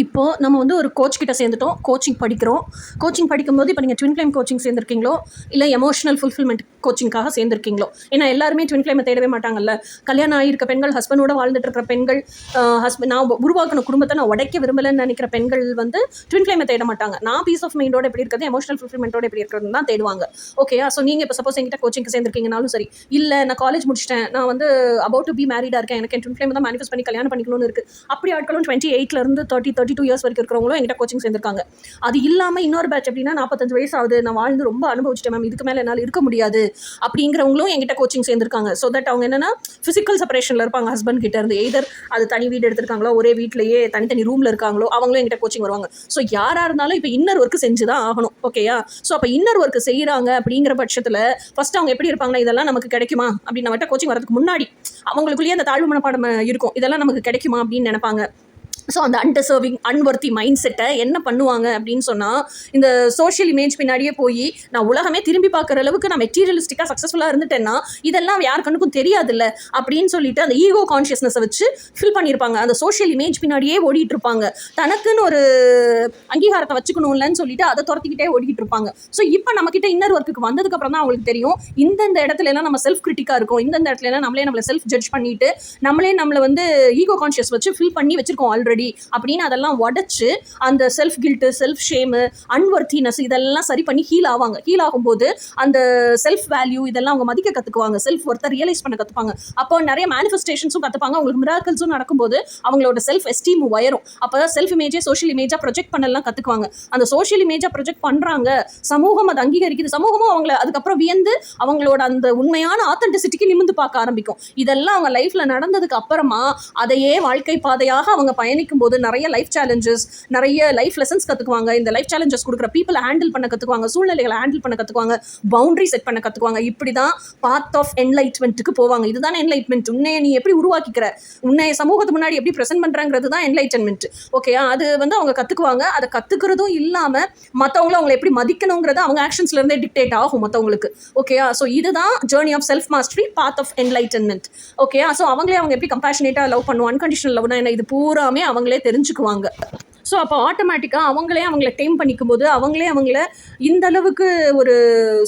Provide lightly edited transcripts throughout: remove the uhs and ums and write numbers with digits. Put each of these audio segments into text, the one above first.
இப்போது நம்ம வந்து ஒரு கோச் கிட்ட சேர்ந்துட்டோம், கோச்சிங் படிக்கிறோம். கோச்சிங் படிக்கும்போது இப்போ நீங்கள் ட்வின் ஃப்ளேம் கோச்சிங் சேர்ந்துருக்கீங்களோ, இல்லை எமோஷனல் ஃபுல்ஃபில்மெண்ட் கோச்சிங்காக சேர்ந்துருக்கீங்களோ, ஏன்னா எல்லாருமே ட்வின் ஃப்ளேமை தேடவே மாட்டாங்கல்ல. கல்யாணம் ஆகியிருக்க பெண்கள், ஹஸ்பண்டோட வாழ்ந்துட்டு இருக்கிற பெண்கள், நான் உருவாக்கின குடும்பத்தை நான் உடைக்க விரும்பலைன்னு நினைக்கிற பெண்கள் வந்து ட்வின் ஃப்ளேமை தேட மாட்டாங்க. நான் பீஸ் ஆஃப் மைண்டோட எப்படி இருக்கிறது, எமோஷனல் ஃபுல்ஃபில்மெண்ட்டோட எப்படி இருக்கிறது தான் தேடுவாங்க. ஓகேயா? ஸோ நீங்கள் இப்போ சப்போஸ் என்கிட்ட கோச்சிங்க்கு சேர்ந்துருக்கீங்கனாலும் சரி, இல்லை நான் காலேஜ் முடிச்சிட்டேன், நான் வந்து அபவுட் டு பி மேரிடாக இருக்கேன், எனக்கு என் ட்வின் ஃப்ளேம் தான் மேனிஃபெஸ்ட் பண்ணி கல்யாணம் பண்ணிக்கணும்னு இருக்குது. அப்படி ஆட்களும் 28 32 இயர்ஸ் வரைக்கும் இருக்கிறவங்களும் என்கிட்ட கோச்சிங் சேர்ந்துருக்காங்க. அது இல்லாமல் இன்னொரு பேட்ச் எப்படின்னா 45 வயசு ஆகுது, நான் வாழ்ந்து ரொம்ப அனுபவிச்சிட்டேன் மேம், இதுக்கு மேலே என்னால் இருக்க முடியாது அப்படிங்கிறவங்களும் என்கிட்ட கோச்சிங் சேர்ந்துருக்காங்க. ஸோ தட் அவங்க என்னன்னா ஃபிசிக்கல் செப்பரேஷனில் இருப்பாங்க ஹஸ்பண்ட் கிட்ட இருந்து, எய்தர் அது தனி வீடு எடுத்திருக்காங்களோ, ஒரே வீட்டிலேயே தனித்தனி ரூமில் இருக்காங்களோ, அவங்களும் என்கிட்ட கோச்சிங் வருவாங்க. ஸோ யாராக இருந்தாலும் இப்போ இன்னர் ஒர்க்கு செஞ்சு தான் ஆகணும். ஓகேயா? ஸோ அப்போ இன்னர் ஒர்க்கு செய்கிறாங்க அப்படிங்கிற பட்சத்தில் ஃபர்ஸ்ட் அவங்க எப்படி இருப்பாங்கன்னா, இதெல்லாம் நமக்கு கிடைக்குமா அப்படின்னு நம்மகிட்ட கோச்சிங் வரதுக்கு முன்னாடி அவங்களுக்குள்ளேயே அந்த தாழ்வு மனப்பாடம் இருக்கும், இதெல்லாம் நமக்கு கிடைக்குமா அப்படின்னு நினைப்பாங்க. ஸோ அந்த அன்டிசர்விங் அன்வர்த்தி மைண்ட் செட்டை என்ன பண்ணுவாங்க அப்படின்னு சொன்னால், இந்த சோஷியல் இமேஜ் பின்னாடியே போய் நான் உலகமே திரும்பி பார்க்குற அளவுக்கு நான் மெட்டீரியலிஸ்டிக்காக சக்ஸஸ்ஃபுல்லாக இருந்துட்டேன்னா இதெல்லாம் யார் கண்ணுக்கும் தெரியாதுல்ல அப்படின்னு சொல்லிட்டு அந்த ஈகோ கான்ஷியஸ்னஸை வச்சு ஃபில் பண்ணியிருப்பாங்க. அந்த சோஷியல் இமேஜ் பின்னாடியே ஓடிட்டு இருப்பாங்க. தனக்குன்னு ஒரு அங்கீகாரத்தை வச்சுக்கணும்லன்னு சொல்லிட்டு அதை துரத்திக்கிட்டே ஓடிட்டு இருப்பாங்க. ஸோ இப்போ நம்மக்கிட்ட இன்னர் ஒர்க்குக்கு வந்ததுக்கப்புறம் தான் அவங்களுக்கு தெரியும், இந்தந்த இடத்துல எல்லாம் நம்ம செல்ஃப் கிரிட்டிக்காக இருக்கும், இந்தந்த இடத்துல எல்லாம் நம்மளை செல்ஃப் ஜட்ஜ் பண்ணிட்டு நம்மளை வந்து ஈகோ கான்ஷியஸ் வச்சு ஃபில் பண்ணி வச்சிருக்கோம் ஆல்ரெடி அப்படின்னு அதெல்லாம் உடைச்சு அந்த செல்ஃப் கில்ட்டு, செல்ஃப் ஷேமு, அன்வர்த்தினஸ் இதெல்லாம் சரி பண்ணி ஹீல் ஆவாங்க. ஹீல் ஆகும்போது அந்த செல்ஃப் வேல்யூ இதெல்லாம் அவங்க மதிக்க கற்றுக்குவாங்க, செல்ஃப் ஒர்த்தை ரியலைஸ் பண்ண கற்றுப்பாங்க. அப்போ நிறைய மேனிஃபெஸ்டேஷன்ஸும் கற்றுப்பாங்க. அவங்களுக்கு மிராக்கிள்ஸும் நடக்கும்போது அவங்களோட செல்ஃப் எஸ்டீம் உயரும். அப்போ தான் செல்ஃப் இமேஜே சோஷியல் இமேஜாக ப்ரொஜெக்ட் பண்ணலாம் கற்றுக்குவாங்க. அந்த சோஷியல் இமேஜாக ப்ரொஜெக்ட் பண்ணுறாங்க, சமூகம் அதை அங்கீகரிக்குது, சமூகமும் அவங்கள அதுக்கப்புறம் வியந்து அவங்களோட அந்த உண்மையான ஆத்தென்டிசிட்டிக்கு நிமிர்ந்து பார்க்க ஆரம்பிக்கும். இதெல்லாம் அவங்க லைஃப்பில் நடந்ததுக்கு அப்புறமா அதையே வாழ்க்கை பாதையாக அவங்க பயணிக்கும் போது நிறைய லைஃப் சேலஞ்சஸ், நிறைய லைஃப் லெசன்ஸ் கற்றுக்குவாங்க. இந்த லைஃப் சேலஞ்சஸ் கொடுக்குற பீப்புளை ஹேண்டில் பண்ண கற்றுக்குவாங்க, சூழ்நிலைகளை ஹேண்டில் பண்ண கற்றுக்குவாங்க, பவுண்டரி செட் பண்ண கற்றுக்குவாங்க. இப்படி தான் பாத் ஆஃப் என்லைட்மெண்ட்டுக்கு போவாங்க. இதுதான் என்லைட்மெண்ட். உன்னை நீ எப்படி உருவாக்கிக்கிற, உன்னை சமூகத்துக்கு முன்னாடி எப்படி ப்ரெசென்ட் பண்ணுறாங்கிறது தான் என்லைட்டன்மெண்ட். ஓகேயா? அது வந்து அவங்க கற்றுக்குவாங்க. அதை கற்றுக்கிறதும் இல்லாமல் மற்றவங்கள அவங்களை எப்படி மதிக்கணுங்கிறது அவங்க ஆக்ஷன்ஸ்லேருந்தே டிக்டேட் ஆகும் மற்றவங்களுக்கு. ஓகேயா? ஸோ இதுதான் journey of self mastery, path of enlightenment. ஓகேயா? ஸோ அவங்க எப்படி கம்பேஷனேட்டாக லவ் பண்ணுவோம், அன்கண்டிஷனல் லவ்னா என்ன, இது பூராமே அவங்களே தெரிஞ்சுக்குவாங்க. ஸோ அப்போ ஆட்டோமேட்டிக்காக அவங்கள டேம் பண்ணிக்கும் போது அவங்கள இந்த அளவுக்கு ஒரு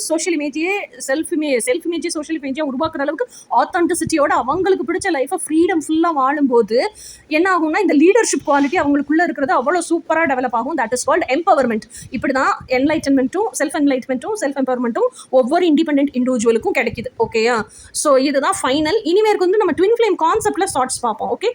சோஷியல் இமேஜையே செல்ஃப் இமேஜே சோஷியல் இமேஜாக உருவாக்குற அளவுக்கு ஆத்தென்டிசிட்டியோட அவங்களுக்கு பிடிச்ச லைஃபை ஃப்ரீடம் ஃபுல்லாக வாழும்போது என்ன ஆகும்னா, இந்த லீடர்ஷிப் குவாலிட்டி அவங்களுக்குள்ளே இருக்கிறது அவ்வளோ சூப்பராக டெவலப் ஆகும். That is called empowerment. இப்படி தான் என்லைட்டன்மெண்ட்டும் செல்ஃப் எம்பவர்மெண்ட்டும் ஒவ்வொரு இண்டிபெண்டன்ட் இண்டிவிஜுவலுக்கும் கிடைக்குது. ஓகேயா? ஸோ இதுதான் ஃபைனல். இனிமேற்கு வந்து நம்ம ட்வின் ஃப்ளேம் கான்செப்டில் ஷார்ட்ஸ் பார்ப்போம். ஓகே.